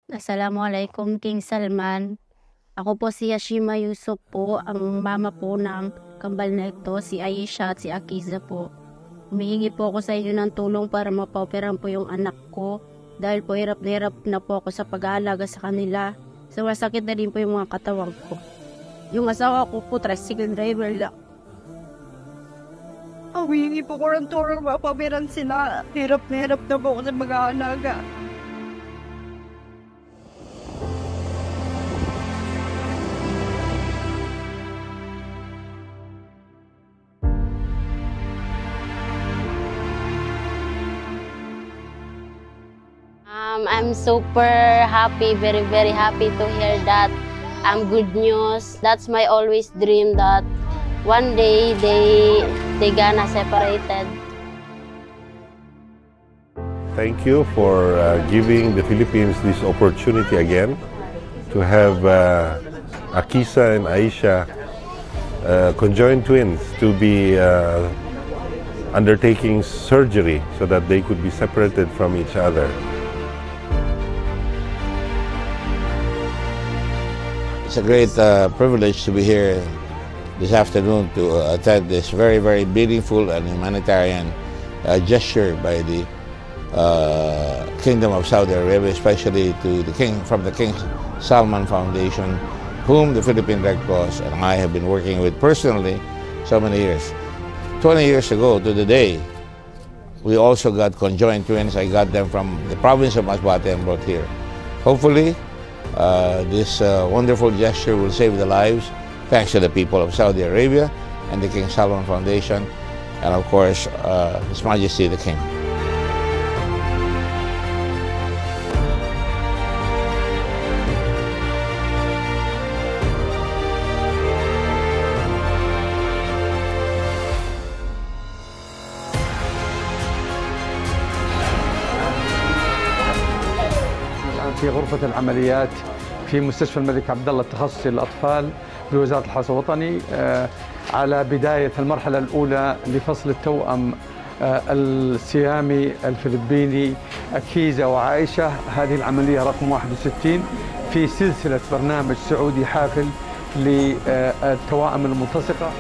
Assalamualaikum King Salman. Ako po si Yashima Yusuf po, ang mama po ng kambal na ito, si Aisha at si Akiza po. Humihingi po ako sa inyo ng tulong para mapaoperahan po yung anak ko dahil po hirap na hirap na po ako sa pag-aalaga sa kanila. Sumasakit na din po yung mga katawan ko. Yung asawa ko po, tricycle driver lang. Humihingi po ko ng tulong, mapaoperahan sila. Hirap na po ako sa pag-aalaga. I'm super happy, very happy to hear that. Good news. That's my always dream that one day they gonna separated. Thank you for giving the Philippines this opportunity again to have Akisa and Aisha, conjoined twins, to be undertaking surgery so that they could be separated from each other. It's a great privilege to be here this afternoon to attend this very meaningful and humanitarian gesture by the Kingdom of Saudi Arabia, especially to the from the King Salman Foundation, whom the Philippine Red Cross and I have been working with personally so many years. 20 years ago to the day, we also got conjoined twins. I got them from the province of Masbate and brought here. Hopefully, this wonderful gesture will save the lives, thanks to the people of Saudi Arabia and the King Salman Foundation, and of course, His Majesty the King. في غرفة العمليات في مستشفى الملك عبد الله التخصصي للأطفال بوزارة الحرس الوطني على بداية المرحلة الأولى لفصل التوأم السيامي الفلبيني أكيزا وعائشة. هذه العملية رقم 61 في سلسلة برنامج سعودي حافل للتوائم الملتصقة.